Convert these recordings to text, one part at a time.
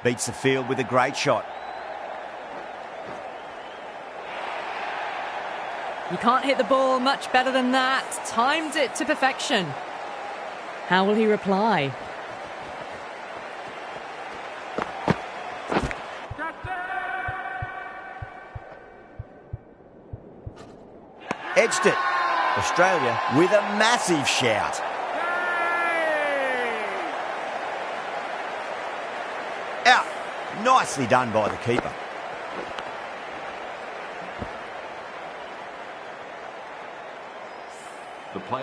Beats the field with a great shot. You can't hit the ball much better than that. Timed it to perfection. How will he reply? Edged it. Australia with a massive shout. Out. Nicely done by the keeper.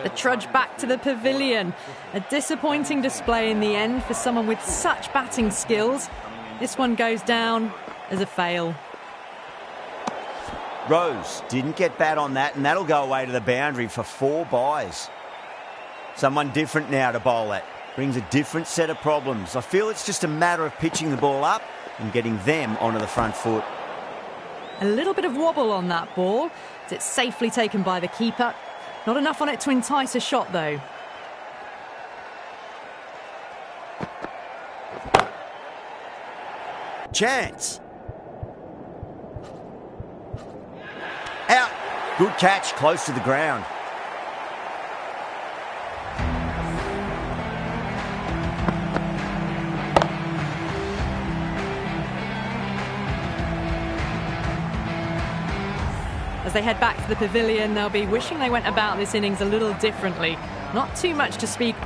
The trudge back to the pavilion. A disappointing display in the end for someone with such batting skills. This one goes down as a fail. Rose didn't get bat on that, and that'll go away to the boundary for 4 byes. Someone different now to bowl at. Brings a different set of problems. I feel it's just a matter of pitching the ball up and getting them onto the front foot. A little bit of wobble on that ball. It's safely taken by the keeper. Not enough on it to entice a shot, though. Chance. Out. Good catch, close to the ground. As they head back to the pavilion, they'll be wishing they went about this innings a little differently. Not too much to speak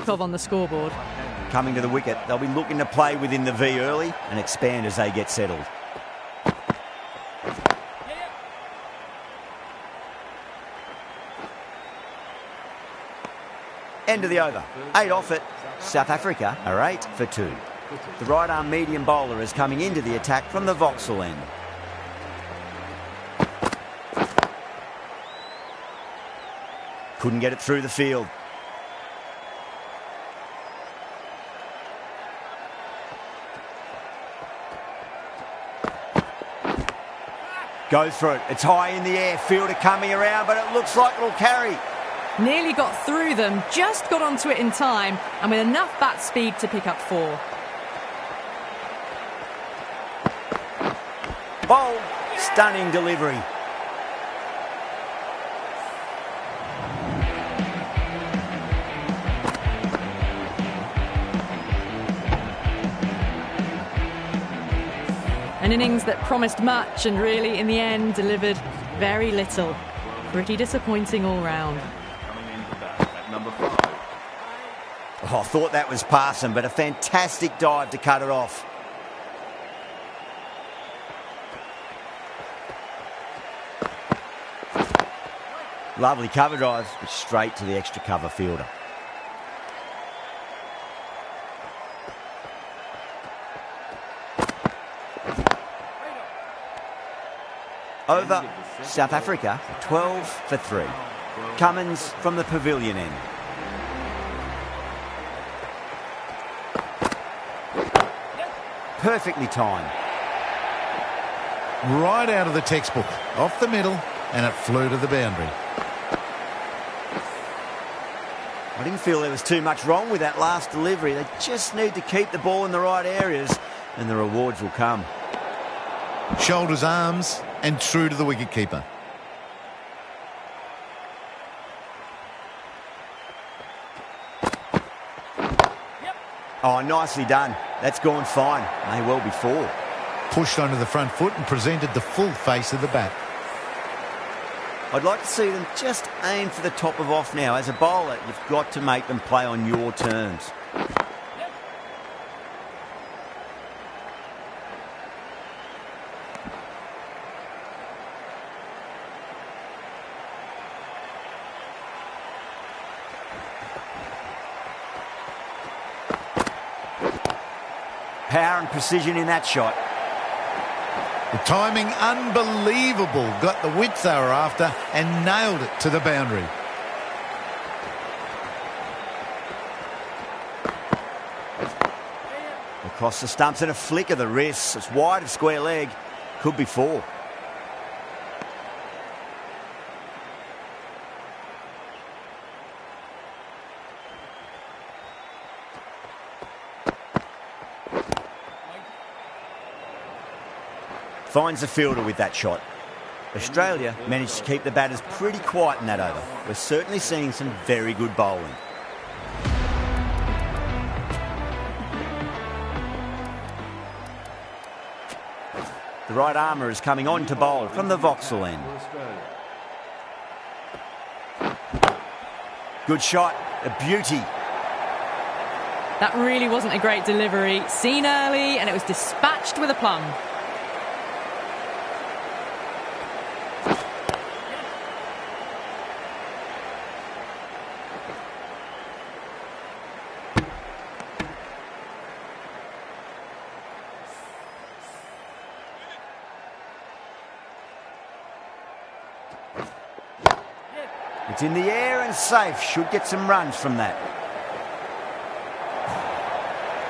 of on the scoreboard. Coming to the wicket, they'll be looking to play within the V early and expand as they get settled. End of the over. 8 off it. South Africa are 8 for 2. The right arm medium bowler is coming into the attack from the Vauxhall end. Couldn't get it through the field. Goes for it. It's high in the air. Fielder coming around, but it looks like it'll carry. Nearly got through them, just got onto it in time, and with enough bat speed to pick up 4. Bold. Stunning delivery. An innings that promised much and really, in the end, delivered very little. Pretty disappointing all round. Oh, I thought that was passing, but a fantastic dive to cut it off. Lovely cover drive, straight to the extra cover fielder. Over, South Africa, 12 for 3. Cummins from the pavilion end. Perfectly timed. right out of the textbook. Off the middle, and it flew to the boundary. I didn't feel there was too much wrong with that last delivery. They just need to keep the ball in the right areas, and the rewards will come. Shoulders, arms, and true to the wicketkeeper. Oh, nicely done. That's gone fine. May well be 4. Pushed onto the front foot and presented the full face of the bat. I'd like to see them just aim for the top of off now. As a bowler, you've got to make them play on your terms. Power and precision in that shot. The timing unbelievable. Got the width they were after and nailed it to the boundary. Across the stumps and a flick of the wrists. It's wide of square leg. Could be 4. Finds the fielder with that shot. Australia managed to keep the batters pretty quiet in that over. We're certainly seeing some very good bowling. The right armour is coming on to bowl from the Vauxhall end. Good shot, a beauty. That really wasn't a great delivery. Seen early, and it was dispatched with aplomb. It's in the air and safe. Should get some runs from that.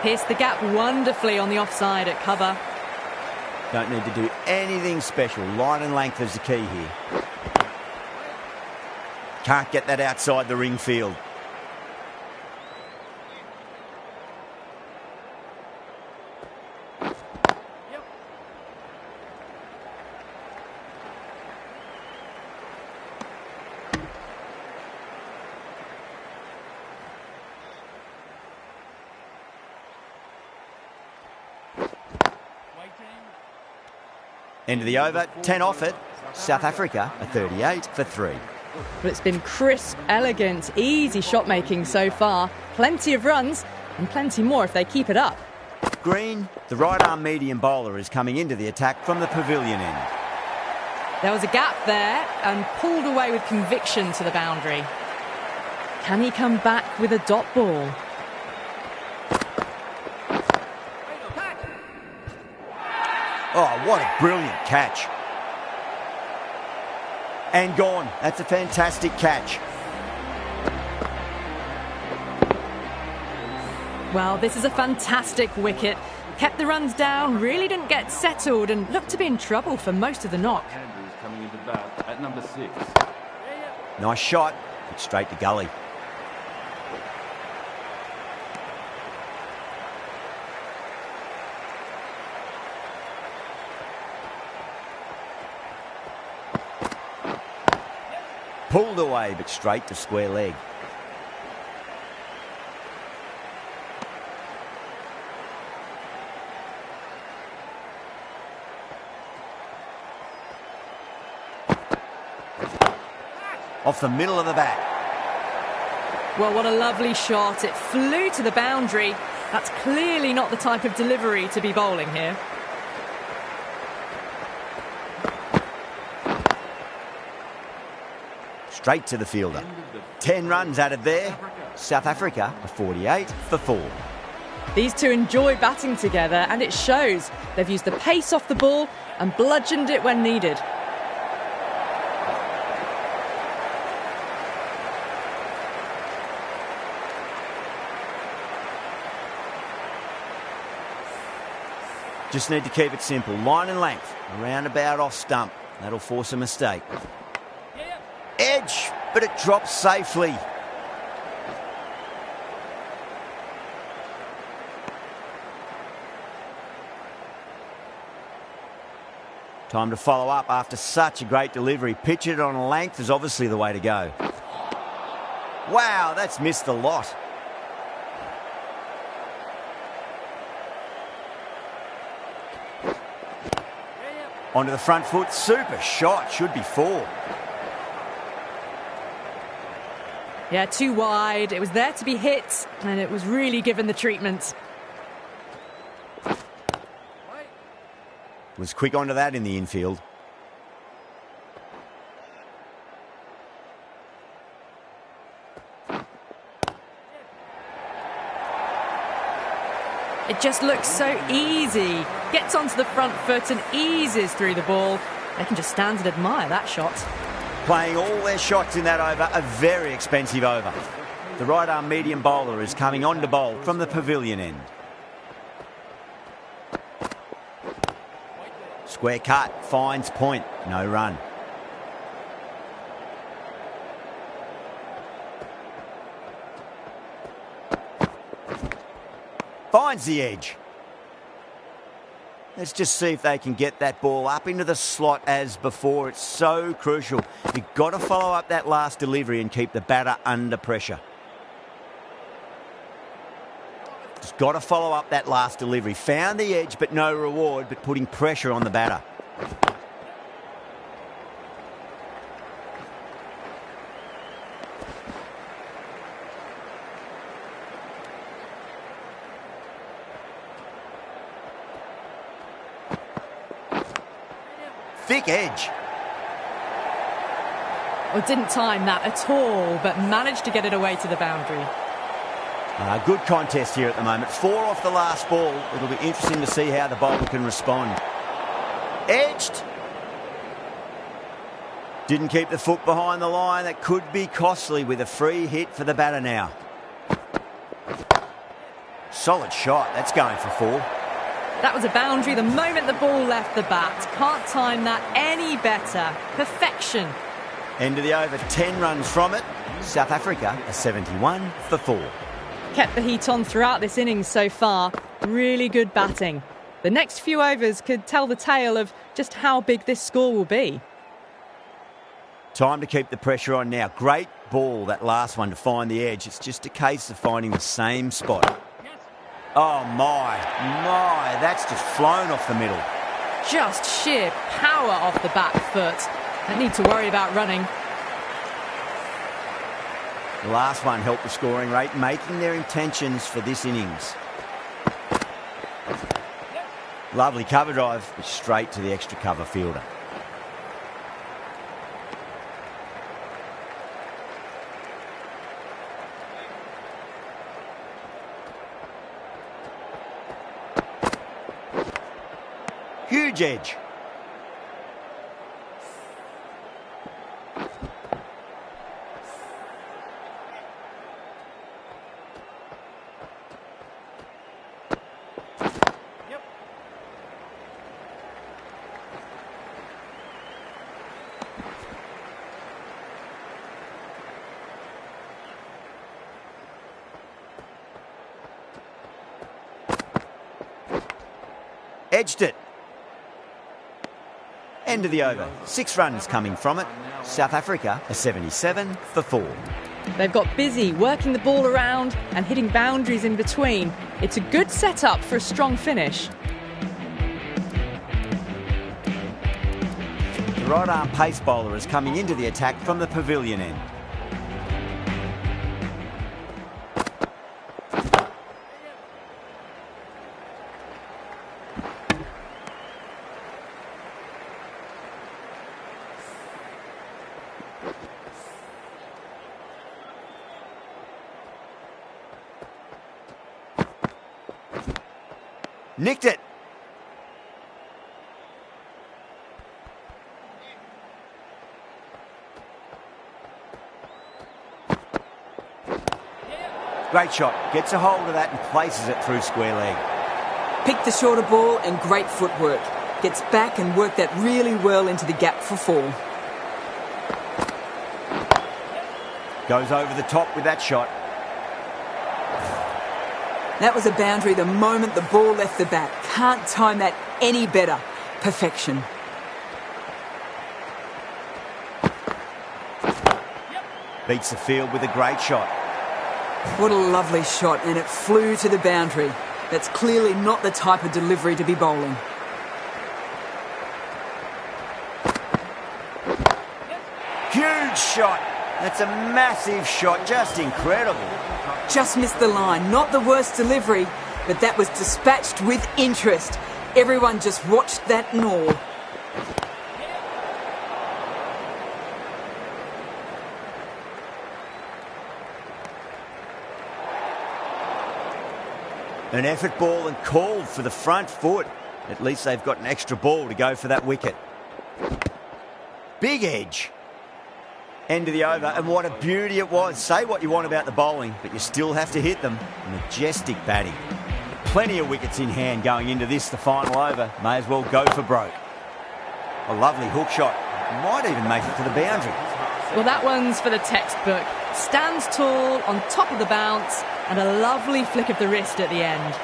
Pierced the gap wonderfully on the offside at cover. Don't need to do anything special. Line and length is the key here. Can't get that outside the ring field. End of the over, 10 off it. South Africa are 38 for 3. But it's been crisp, elegant, easy shot making so far. Plenty of runs and plenty more if they keep it up. Green, the right arm medium bowler, is coming into the attack from the pavilion end. There was a gap there and pulled away with conviction to the boundary. Can he come back with a dot ball? Oh, what a brilliant catch. And gone. That's a fantastic catch. Well, this is a fantastic wicket. Kept the runs down, really didn't get settled and looked to be in trouble for most of the knock. Andrews coming into bat at number 6. Nice shot, but straight to gully. Pulled away, but straight to square leg. Off the middle of the bat. Well, what a lovely shot. It flew to the boundary. That's clearly not the type of delivery to be bowling here. Straight to the fielder. 10 runs added there. South Africa are 48 for 4. These two enjoy batting together and it shows. They've used the pace off the ball and bludgeoned it when needed. Just need to keep it simple. Line and length. Around about off stump. That'll force a mistake. Edge, but it drops safely. Time to follow up after such a great delivery. Pitch it on a length is obviously the way to go. Wow, that's missed a lot. Onto the front foot. Super shot. Should be 4. Yeah, too wide. It was there to be hit, and it was really given the treatment. Was quick onto that in the infield. It just looks so easy. Gets onto the front foot and eases through the ball. They can just stand and admire that shot. Playing all their shots in that over, a very expensive over. The right arm medium bowler is coming on to bowl from the pavilion end. Square cut, finds point, no run. Finds the edge. Let's just see if they can get that ball up into the slot as before. It's so crucial. You've got to follow up that last delivery and keep the batter under pressure. Just got to follow up that last delivery. Found the edge, but no reward, but putting pressure on the batter. Thick edge. Well, didn't time that at all, but managed to get it away to the boundary. Good contest here at the moment. 4 off the last ball. It'll be interesting to see how the bowler can respond. Edged. Didn't keep the foot behind the line. That could be costly with a free hit for the batter now. Solid shot. That's going for 4. That was a boundary the moment the ball left the bat. Can't time that any better. Perfection. End of the over. 10 runs from it. South Africa are 71 for 4. Kept the heat on throughout this innings so far. Really good batting. The next few overs could tell the tale of just how big this score will be. Time to keep the pressure on now. Great ball, that last one, to find the edge. It's just a case of finding the same spot. Oh, my, that's just flown off the middle. Just sheer power off the back foot. Don't need to worry about running. The last one helped the scoring rate, making their intentions for this innings. Lovely cover drive, straight to the extra cover fielder. Huge edge. Edged it. End of the over. 6 runs coming from it. South Africa are 77 for 4. They've got busy working the ball around and hitting boundaries in between. It's a good setup for a strong finish. The right arm pace bowler is coming into the attack from the pavilion end. Nicked it. Great shot. Gets a hold of that and places it through square leg. Picked the shorter ball and great footwork. Gets back and worked that really well into the gap for 4. Goes over the top with that shot. That was a boundary the moment the ball left the bat. Can't time that any better. Perfection. Beats the field with a great shot. What a lovely shot, and it flew to the boundary. That's clearly not the type of delivery to be bowling. Huge shot. That's a massive shot. Just incredible. Just missed the line. Not the worst delivery, but that was dispatched with interest. Everyone just watched that in awe. An effort ball and called for the front foot. At least they've got an extra ball to go for that wicket. Big edge. End of the over, and what a beauty it was. Say what you want about the bowling, but you still have to hit them. Majestic batting. Plenty of wickets in hand going into this, the final over. May as well go for broke. A lovely hook shot. Might even make it to the boundary. Well, that one's for the textbook. Stands tall, on top of the bounce, and a lovely flick of the wrist at the end.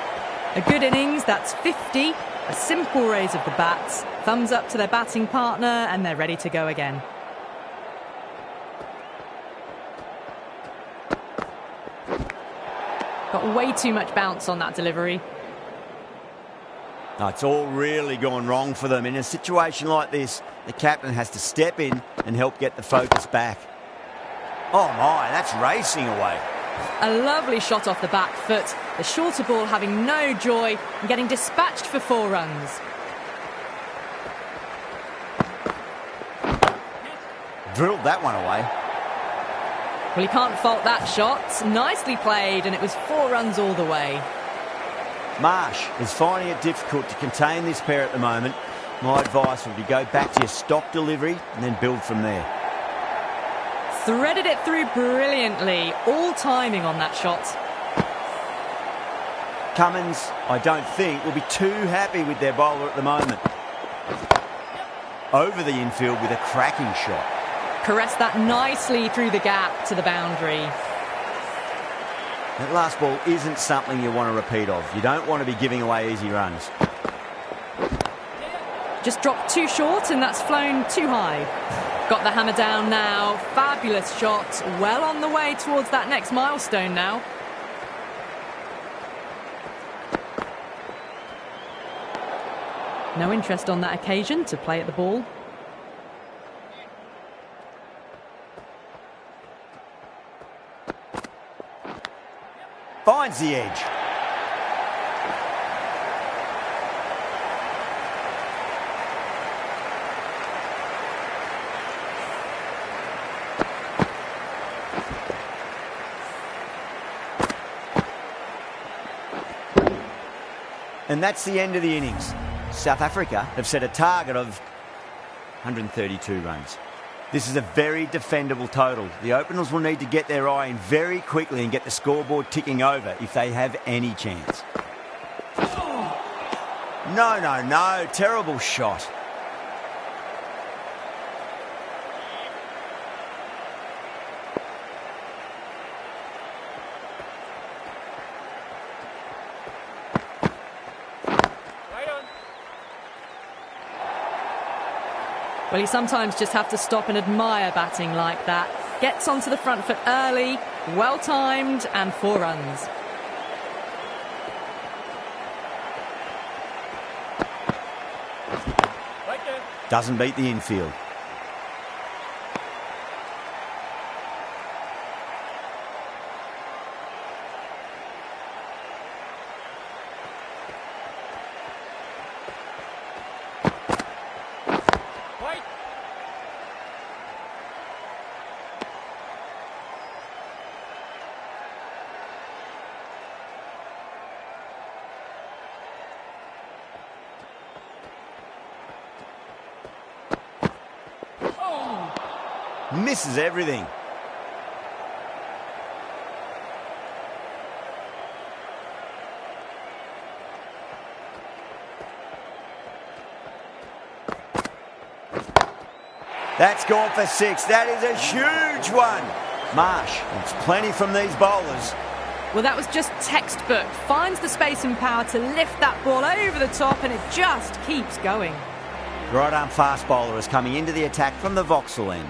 A good innings, that's 50. A simple raise of the bats. Thumbs up to their batting partner, and they're ready to go again. Got way too much bounce on that delivery. No, it's all really gone wrong for them. In a situation like this, the captain has to step in and help get the focus back. Oh my, that's racing away. A lovely shot off the back foot. The shorter ball having no joy and getting dispatched for 4 runs. Drilled that one away. Well, you can't fault that shot. Nicely played, and it was 4 runs all the way. Marsh is finding it difficult to contain this pair at the moment. My advice would be go back to your stock delivery and then build from there. Threaded it through brilliantly. All timing on that shot. Cummins, I don't think, will be too happy with their bowler at the moment. Over the infield with a cracking shot. Caressed that nicely through the gap to the boundary. That last ball isn't something you want to repeat of. You don't want to be giving away easy runs. Just dropped too short, and that's flown too high. Got the hammer down now. Fabulous shot. Well on the way towards that next milestone now. No interest on that occasion to play at the ball. Finds the edge. And that's the end of the innings. South Africa have set a target of 132 runs. This is a very defendable total. The openers will need to get their eye in very quickly and get the scoreboard ticking over if they have any chance. No. Terrible shot. Well, you sometimes just have to stop and admire batting like that. Gets onto the front foot early, well timed, and 4 runs. Doesn't beat the infield. Misses everything. That's gone for 6. That is a huge one. Marsh wants plenty from these bowlers. Well, that was just textbook. Finds the space and power to lift that ball over the top, and it just keeps going. Right-arm fast bowler is coming into the attack from the Vauxhall end.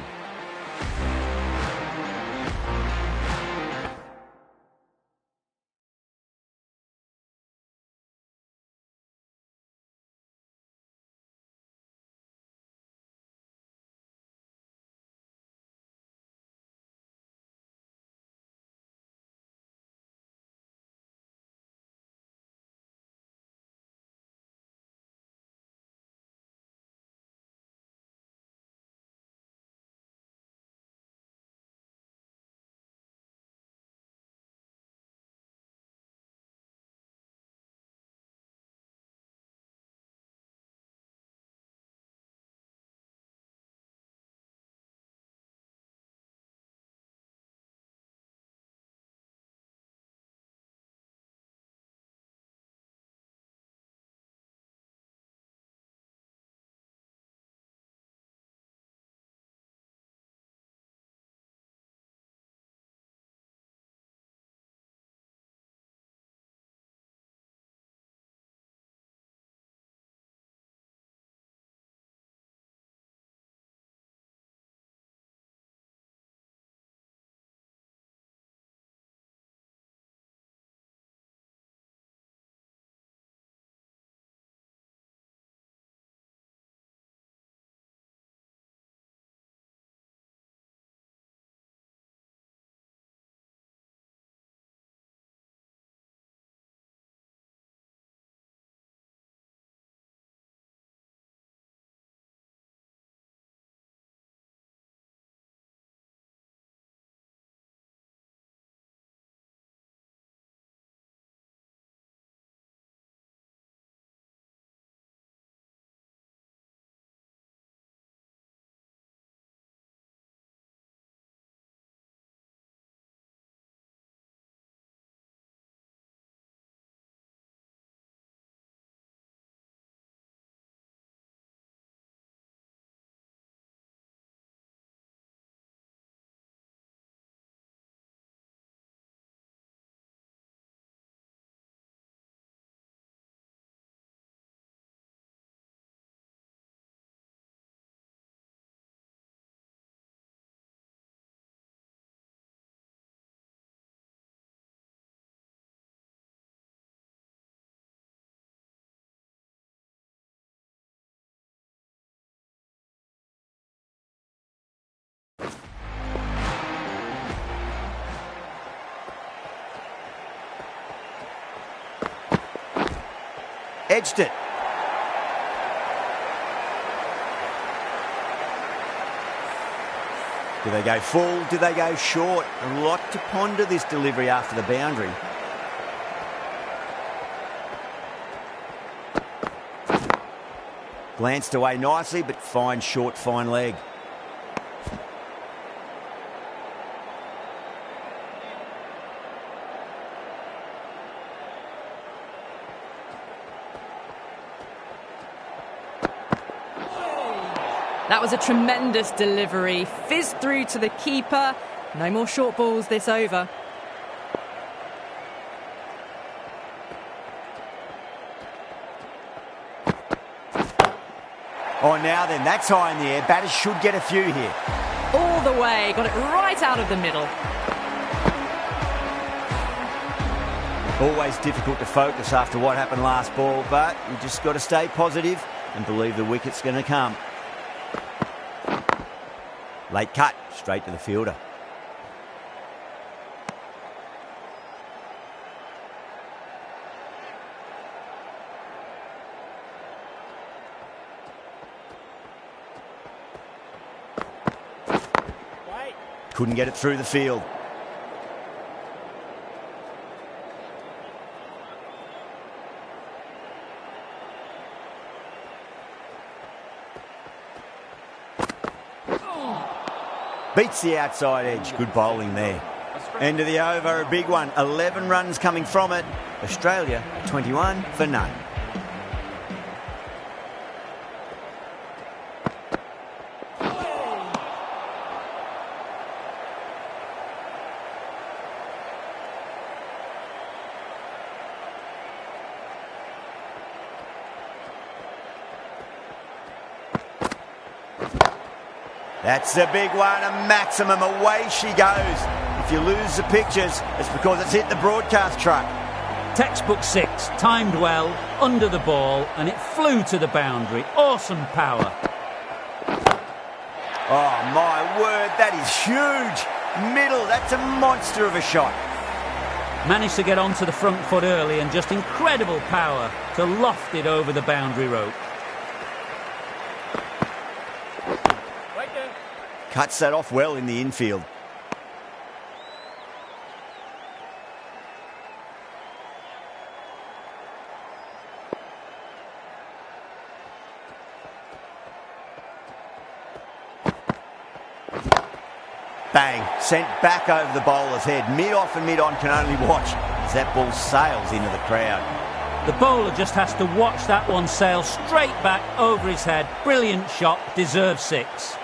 Edged it. Do they go full? Do they go short? A lot to ponder this delivery after the boundary. Glanced away nicely, but fine short, fine leg. That was a tremendous delivery. Fizzed through to the keeper. No more short balls this over. Oh, now then, that's high in the air. Batters should get a few here. All the way. Got it right out of the middle. Always difficult to focus after what happened last ball, but you just got to stay positive and believe the wicket's going to come. Late cut, straight to the fielder. Couldn't get it through the field. Beats the outside edge. Good bowling there. End of the over, a big one. 11 runs coming from it. Australia, 21 for none. That's a big one, a maximum. Away she goes. If you lose the pictures, it's because it's hit the broadcast truck. Textbook 6, timed well, under the ball, and it flew to the boundary. Awesome power. Oh, my word, that is huge. Middle, that's a monster of a shot. Managed to get onto the front foot early and just incredible power to loft it over the boundary rope. Cuts that off well in the infield. Bang, sent back over the bowler's head. Mid-off and mid-on can only watch as that ball sails into the crowd. The bowler just has to watch that one sail straight back over his head. Brilliant shot, deserves 6.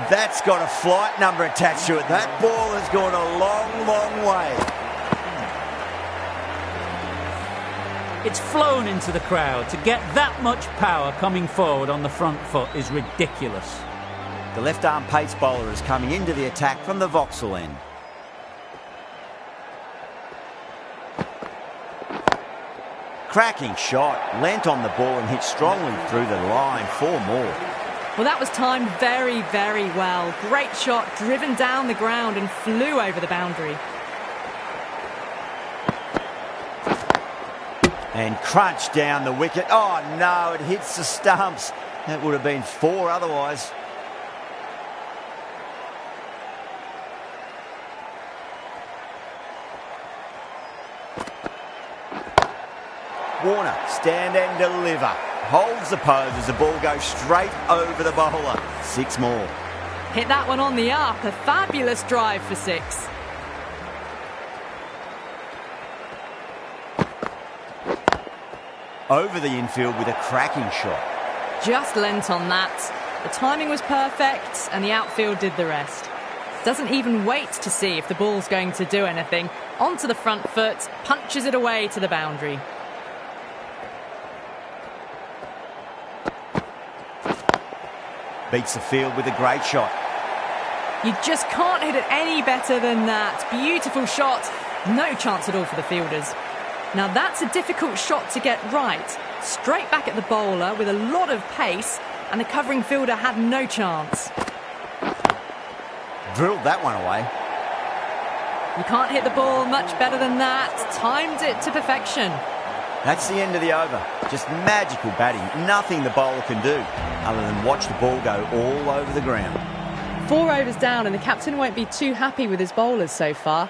That's got a flight number attached to it. That ball has gone a long, long way. It's flown into the crowd. To get that much power coming forward on the front foot is ridiculous. The left-arm pace bowler is coming into the attack from the Vauxhall end. Cracking shot. Leant on the ball and hit strongly through the line. 4 more. Well, that was timed very, very well. Great shot, driven down the ground and flew over the boundary. And crunched down the wicket. Oh, no, it hits the stumps. That would have been 4 otherwise. Warner, stand and deliver. Holds the pose as the ball goes straight over the bowler. 6 more. Hit that one on the up. A fabulous drive for 6. Over the infield with a cracking shot. Just lent on that. The timing was perfect and the outfield did the rest. Doesn't even wait to see if the ball's going to do anything. Onto the front foot, punches it away to the boundary. Beats the field with a great shot. You just can't hit it any better than that. Beautiful shot. No chance at all for the fielders. Now that's a difficult shot to get right. Straight back at the bowler with a lot of pace, and the covering fielder had no chance. Drilled that one away. You can't hit the ball much better than that. Timed it to perfection. That's the end of the over. Just magical batting. Nothing the bowler can do other than watch the ball go all over the ground. 4 overs down and the captain won't be too happy with his bowlers so far.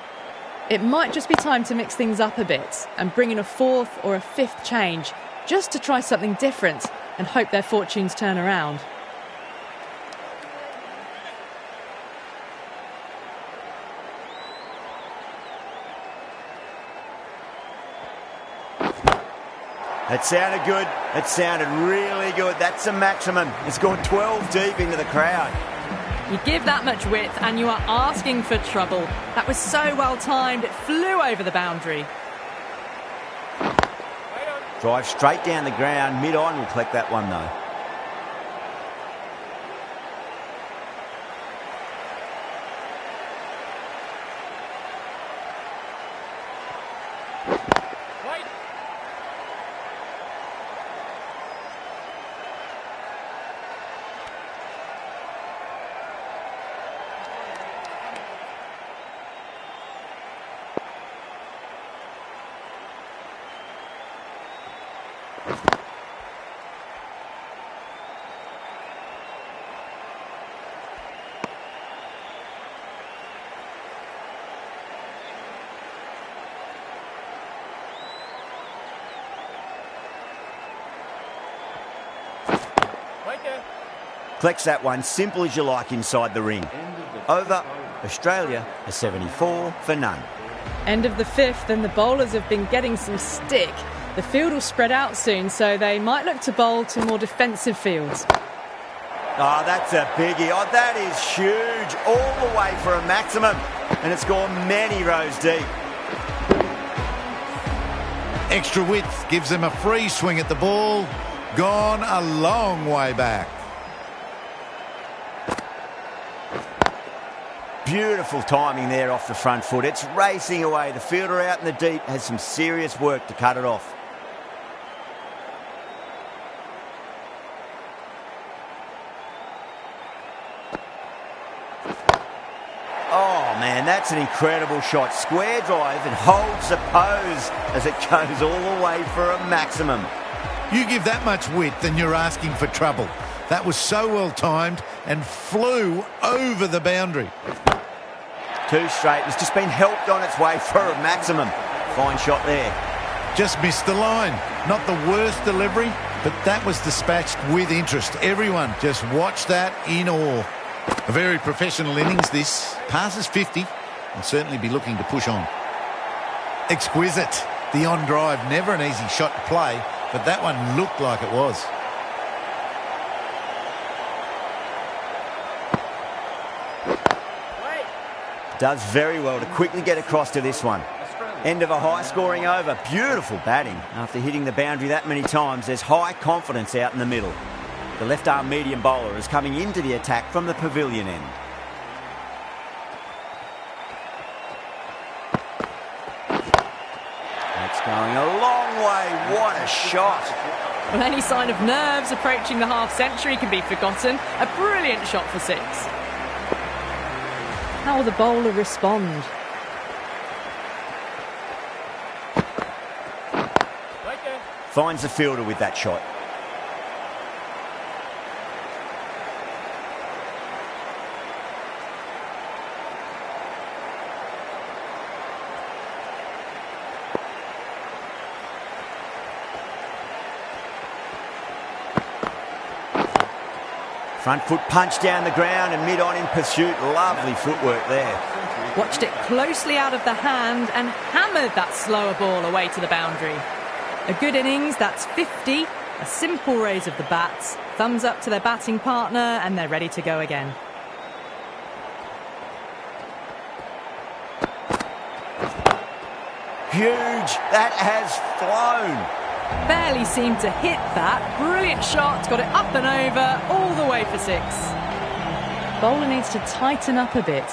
It might just be time to mix things up a bit and bring in a 4th or a 5th change just to try something different and hope their fortunes turn around. That sounded good. It sounded really good. That's a maximum. It's gone 12 deep into the crowd. You give that much width and you are asking for trouble. That was so well timed, it flew over the boundary. Drive straight down the ground. Mid-on will collect that one though. Collects that one, simple as you like, inside the ring. Over, Australia, a 74 for none. End of the 5th and the bowlers have been getting some stick. The field will spread out soon, so they might look to bowl to more defensive fields. Oh, that's a biggie. Oh, that is huge. All the way for a maximum. And it's gone many rows deep. Extra width gives them a free swing at the ball. Gone a long way back. Beautiful timing there off the front foot. It's racing away. The fielder out in the deep has some serious work to cut it off. Oh, man, that's an incredible shot. Square drive and holds the pose as it goes all the way for a maximum. You give that much width and you're asking for trouble. That was so well timed and flew over the boundary. Too straight. It's just been helped on its way for a maximum. Fine shot there. Just missed the line. Not the worst delivery, but that was dispatched with interest. Everyone just watched that in awe. A very professional innings this. Passes 50 and certainly be looking to push on. Exquisite. The on drive, never an easy shot to play, but that one looked like it was. Does very well to quickly get across to this one. End of a high-scoring over. Beautiful batting. After hitting the boundary that many times, there's high confidence out in the middle. The left-arm medium bowler is coming into the attack from the pavilion end. That's going a long way. What a shot. Well, any sign of nerves approaching the half-century can be forgotten. A brilliant shot for 6. How will the bowler respond? Finds the fielder with that shot. Front foot punch down the ground and mid-on in pursuit. Lovely footwork there. Watched it closely out of the hand and hammered that slower ball away to the boundary. A good innings, that's 50. A simple raise of the bats. Thumbs up to their batting partner and they're ready to go again. Huge. That has flown. Barely seemed to hit that. Brilliant shot, got it up and over, all the way for 6. Bowler needs to tighten up a bit.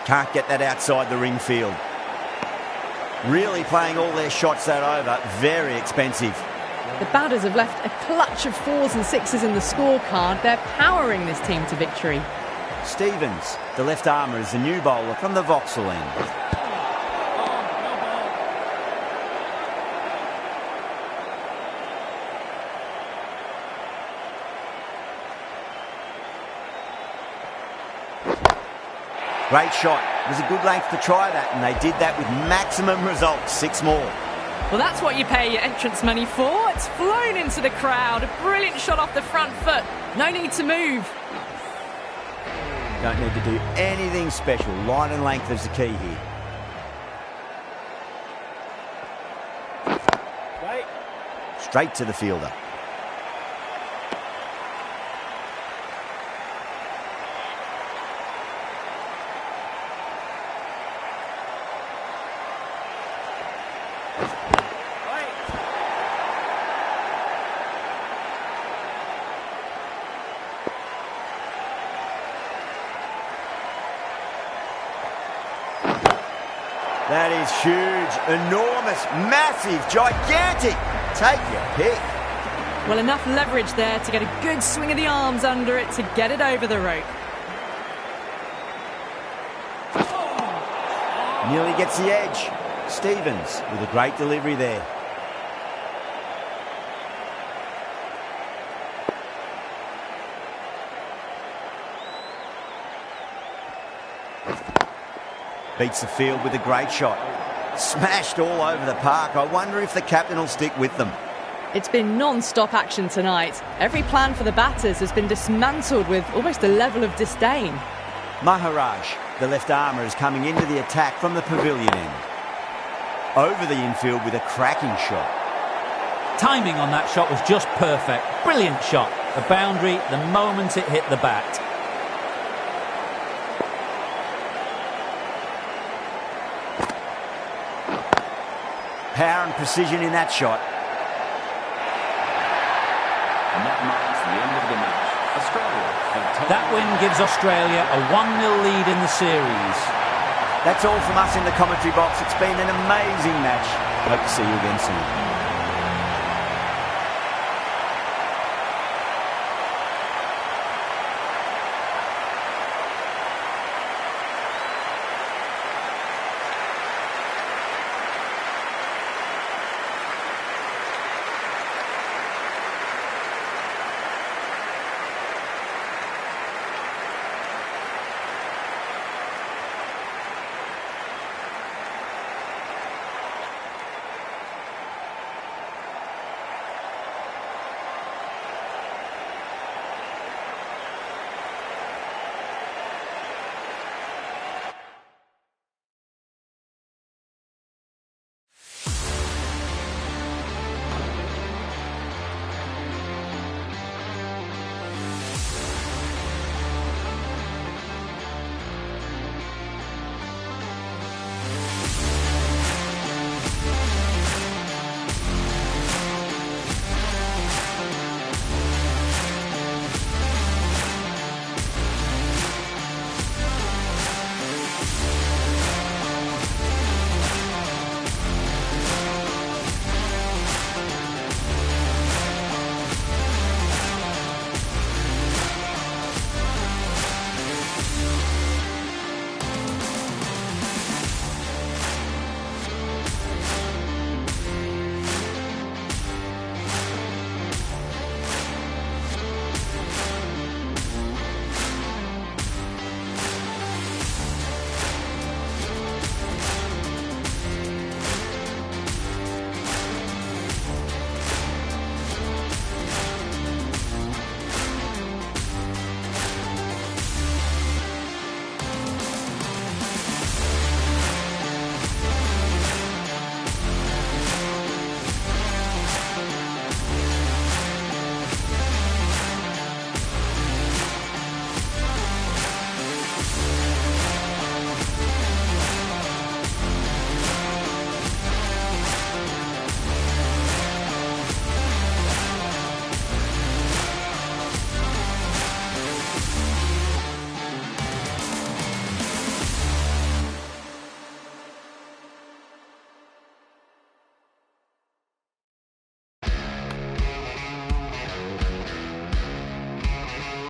Can't get that outside the ring field. Really playing all their shots that over. Very expensive. The batters have left a clutch of 4s and 6s in the scorecard. They're powering this team to victory. Stevens, the left armour, is the new bowler from the Vauxhall end. Great shot. It was a good length to try that, and they did that with maximum results. 6 more. Well, that's what you pay your entrance money for. It's flown into the crowd. A brilliant shot off the front foot. No need to move. Don't need to do anything special. Line and length is the key here. Straight to the fielder. That is huge, enormous, massive, gigantic. Take your pick. Well, enough leverage there to get a good swing of the arms under it to get it over the rope. Nearly gets the edge. Stevens with a great delivery there. Beats the field with a great shot. Smashed all over the park. I wonder if the captain will stick with them. It's been non-stop action tonight. Every plan for the batters has been dismantled with almost a level of disdain. Maharaj, the left armour, is coming into the attack from the pavilion end. Over the infield with a cracking shot. Timing on that shot was just perfect. Brilliant shot. A boundary the moment it hit the bat. Power and precision in that shot. And that marks the end of the match. Australia have taken... That win gives Australia a 1-0 lead in the series. That's all from us in the commentary box. It's been an amazing match. Hope to see you again soon.